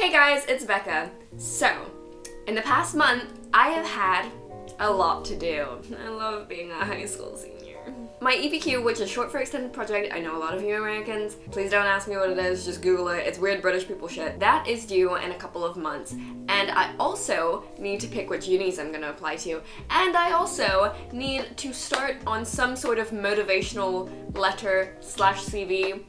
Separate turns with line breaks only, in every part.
Hey guys, it's Becca. So, in the past month, I have had a lot to do. I love being a high school senior. My EPQ, which is short for extended project, I know a lot of you Americans, please don't ask me what it is, just Google it, it's weird British people shit. That is due in a couple of months. And I also need to pick which unis I'm gonna apply to. And I also need to start on some sort of motivational letter / CV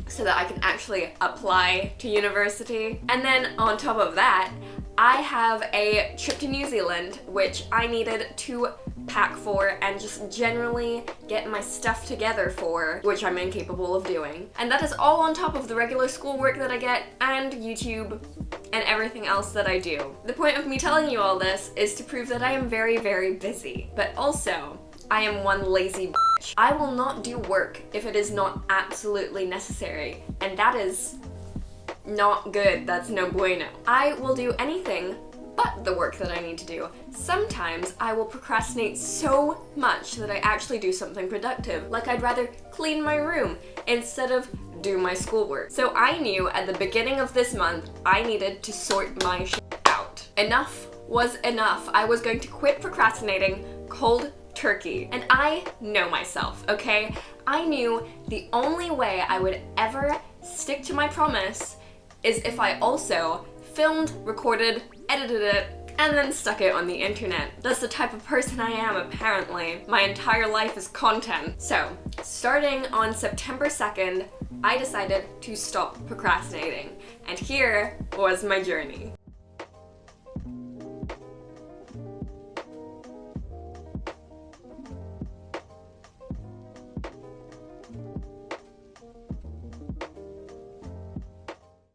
so that I can actually apply to university. And then on top of that, I have a trip to New Zealand, which I needed to pack for and just generally get my stuff together for, which I'm incapable of doing. And that is all on top of the regular schoolwork that I get and YouTube and everything else that I do. The point of me telling you all this is to prove that I am very, very busy, but also I am one lazy bitch. I will not do work if it is not absolutely necessary, and that is not good. That's no bueno. I will do anything but the work that I need to do. Sometimes I will procrastinate so much that I actually do something productive, like I'd rather clean my room instead of do my schoolwork. So I knew at the beginning of this month I needed to sort my shit out. Enough was enough. I was going to quit procrastinating cold turkey. And I know myself, okay? I knew the only way I would ever stick to my promise is if I also filmed, recorded, edited it, and then stuck it on the internet. That's the type of person I am, apparently. My entire life is content. So, starting on September 2nd, I decided to stop procrastinating. And here was my journey.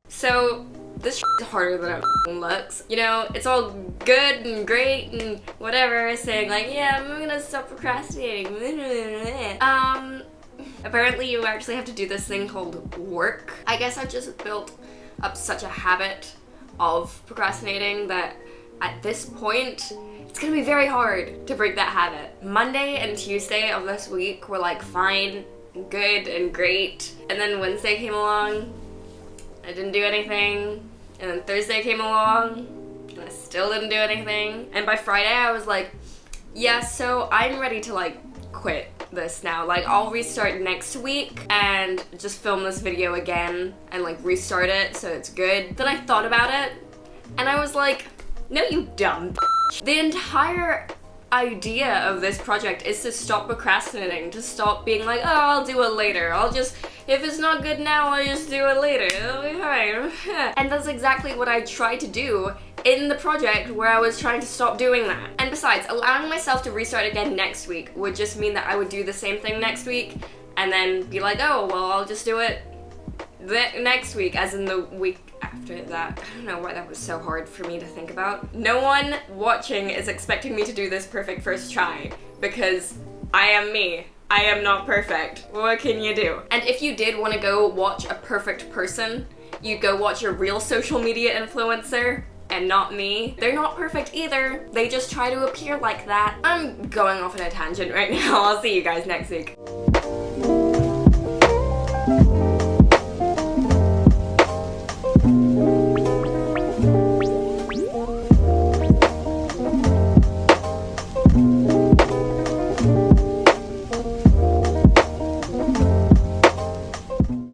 So, this is harder than it looks. You know, it's all good and great and whatever, saying like, yeah, I'm gonna stop procrastinating. Apparently you actually have to do this thing called work. I guess I've just built up such a habit of procrastinating that at this point, it's gonna be very hard to break that habit. Monday and Tuesday of this week were like fine, good, and great. And then Wednesday came along, I didn't do anything, and then Thursday came along, and I still didn't do anything. And by Friday I was like, yeah, so I'm ready to like quit this now. Like, I'll restart next week and just film this video again and like restart it so it's good. Then I thought about it, and I was like, no you dumb bitch. The entire idea of this project is to stop procrastinating, to stop being like, oh, I'll do it later. If it's not good now, I'll just do it later. It'll be fine. And that's exactly what I tried to do in the project where I was trying to stop doing that. And besides, allowing myself to restart again next week would just mean that I would do the same thing next week and then be like, oh, well, I'll just do it next week, as in the week after that. I don't know why that was so hard for me to think about. No one watching is expecting me to do this perfect first try, because I am me. I am not perfect. What can you do? And if you did want to go watch a perfect person, you'd go watch a real social media influencer and not me. They're not perfect either. They just try to appear like that. I'm going off on a tangent right now. I'll see you guys next week.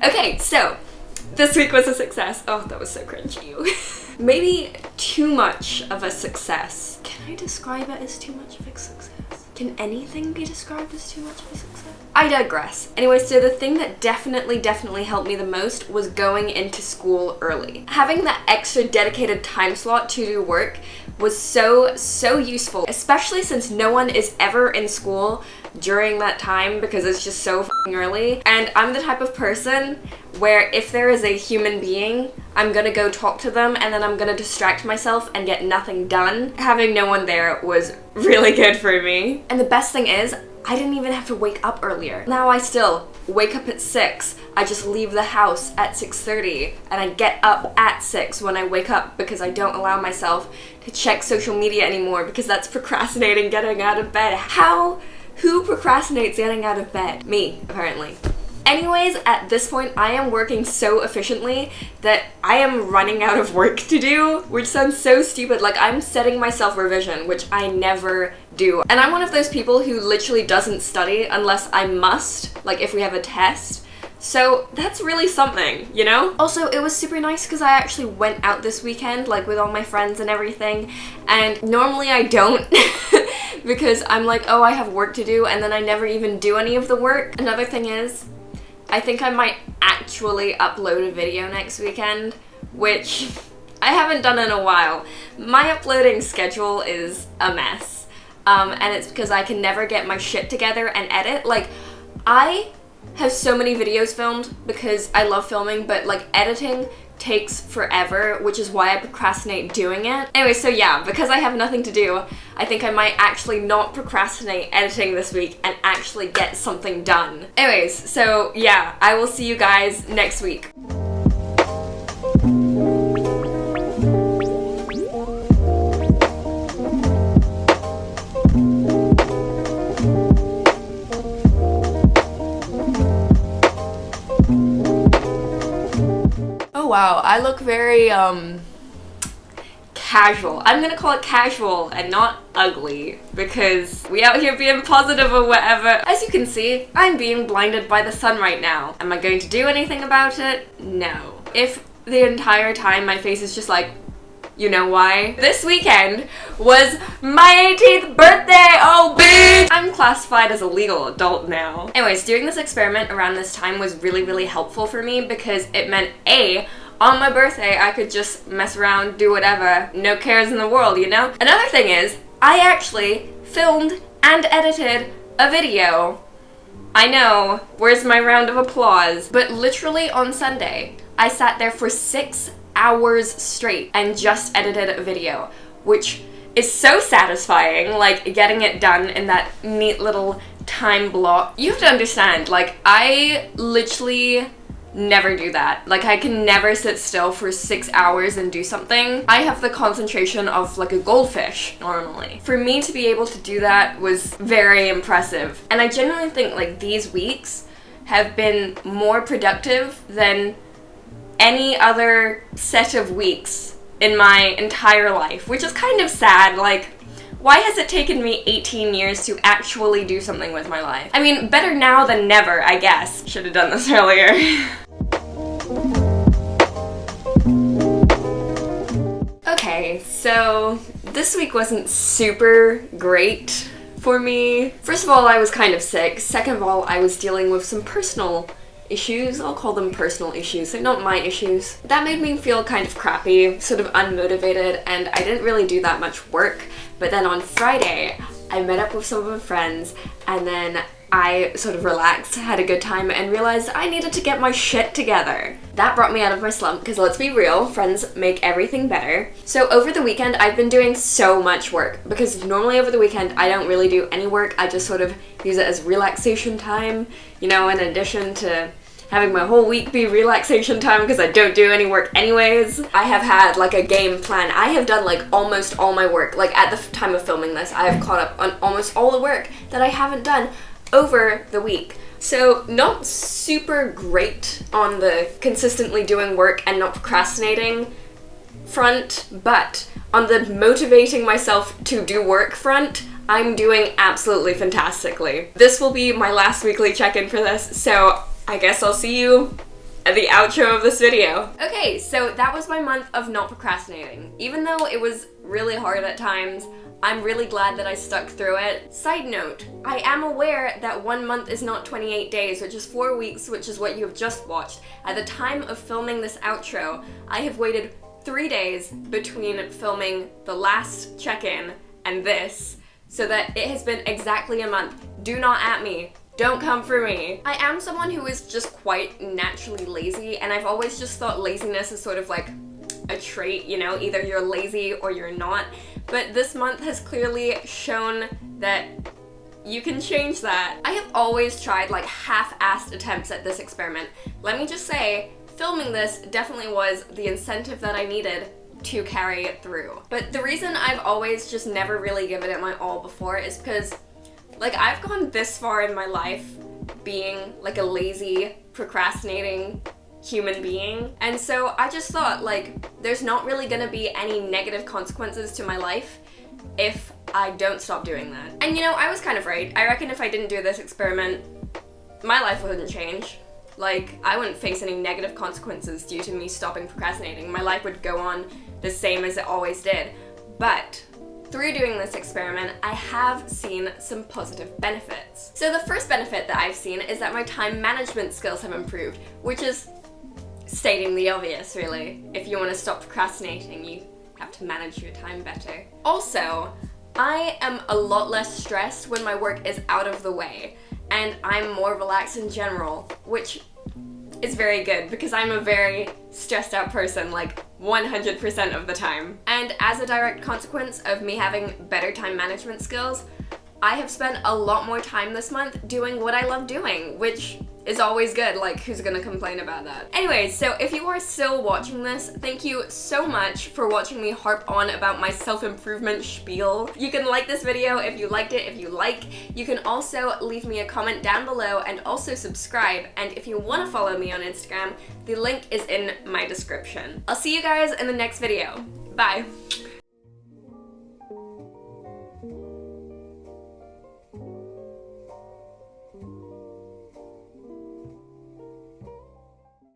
Okay, so this week was a success. Oh, that was so cringy. Maybe too much of a success. Can I describe it as too much of a success? Can anything be described as too much of a success? I digress. Anyway, so the thing that definitely helped me the most was going into school early. Having that extra dedicated time slot to do work was so useful, especially since no one is ever in school during that time because it's just so f***ing early. And I'm the type of person where if there is a human being, I'm gonna go talk to them and then I'm gonna distract myself and get nothing done. Having no one there was really good for me. And the best thing is, I didn't even have to wake up earlier. Now I still wake up at 6. I just leave the house at 6:30 and I get up at 6 when I wake up because I don't allow myself to check social media anymore because that's procrastinating getting out of bed. Who procrastinates getting out of bed? Me, apparently. Anyways, at this point, I am working so efficiently that I am running out of work to do, which sounds so stupid. Like, I'm setting myself revision, which I never do. And I'm one of those people who literally doesn't study unless I must, like if we have a test. So that's really something, you know? Also, it was super nice because I actually went out this weekend, like with all my friends and everything, and normally I don't because I'm like, oh, I have work to do, and then I never even do any of the work. Another thing is, I think I might actually upload a video next weekend, which I haven't done in a while. My uploading schedule is a mess, and it's because I can never get my shit together and edit. Like, I have so many videos filmed because I love filming, but like editing takes forever, which is why I procrastinate doing it. Anyway, so yeah, because I have nothing to do, I think I might actually not procrastinate editing this week and actually get something done. Anyways, so yeah, I will see you guys next week. Wow, I look very, casual. I'm gonna call it casual and not ugly because we out here being positive or whatever. As you can see, I'm being blinded by the sun right now. Am I going to do anything about it? No. If the entire time my face is just like, you know why? This weekend was my 18th birthday! Oh, bitch! I'm classified as a legal adult now. Anyways, doing this experiment around this time was really, really helpful for me because it meant A, on my birthday, I could just mess around, do whatever, no cares in the world, you know? Another thing is, I actually filmed and edited a video. I know, where's my round of applause? But literally on Sunday, I sat there for 6 hours straight and just edited a video, which is so satisfying, like getting it done in that neat little time block. You have to understand, like, I literally never do that. Like, I can never sit still for 6 hours and do something. I have the concentration of like a goldfish normally. For me to be able to do that was very impressive. And I genuinely think like these weeks have been more productive than any other set of weeks in my entire life, which is kind of sad. Like, why has it taken me 18 years to actually do something with my life? I mean, better now than never, I guess. Should have done this earlier. Okay, so this week wasn't super great for me. First of all, I was kind of sick. Second of all, I was dealing with some personal issues. I'll call them personal issues. They're not my issues. That made me feel kind of crappy, sort of unmotivated, and I didn't really do that much work. But then on Friday, I met up with some of my friends, and then I sort of relaxed, had a good time, and realized I needed to get my shit together. That brought me out of my slump, because let's be real, friends make everything better. So over the weekend, I've been doing so much work, because normally over the weekend, I don't really do any work. I just sort of use it as relaxation time, you know, in addition to having my whole week be relaxation time because I don't do any work anyways. I have had like a game plan. I have done like almost all my work. Like at the time of filming this, I have caught up on almost all the work that I haven't done over the week. So not super great on the consistently doing work and not procrastinating front, but on the motivating myself to do work front, I'm doing absolutely fantastically. This will be my last weekly check-in for this, so I guess I'll see you at the outro of this video. Okay, so that was my month of not procrastinating. Even though it was really hard at times, I'm really glad that I stuck through it. Side note, I am aware that 1 month is not 28 days, which is 4 weeks, which is what you have just watched. At the time of filming this outro, I have waited 3 days between filming the last check-in and this, so that it has been exactly a month. Do not at me. Don't come for me. I am someone who is just quite naturally lazy, and I've always just thought laziness is sort of like a trait, you know, either you're lazy or you're not. But this month has clearly shown that you can change that. I have always tried like half-assed attempts at this experiment. Let me just say, filming this definitely was the incentive that I needed to carry it through. But the reason I've always just never really given it my all before is because like, I've gone this far in my life being like a lazy, procrastinating human being. And so I just thought, like, there's not really gonna be any negative consequences to my life if I don't stop doing that. And you know, I was kind of right. I reckon if I didn't do this experiment, my life wouldn't change. Like, I wouldn't face any negative consequences due to me stopping procrastinating. My life would go on the same as it always did. But through doing this experiment, I have seen some positive benefits. So the first benefit that I've seen is that my time management skills have improved, which is stating the obvious, really. If you want to stop procrastinating, you have to manage your time better. Also, I am a lot less stressed when my work is out of the way, and I'm more relaxed in general, which is very good because I'm a very stressed out person, like 100% of the time. And as a direct consequence of me having better time management skills, I have spent a lot more time this month doing what I love doing, which is always good. Like, who's gonna complain about that? Anyways, so if you are still watching this, thank you so much for watching me harp on about my self-improvement spiel. You can like this video if you liked it, if you like. You can also leave me a comment down below and also subscribe. And if you wanna follow me on Instagram, the link is in my description. I'll see you guys in the next video. Bye.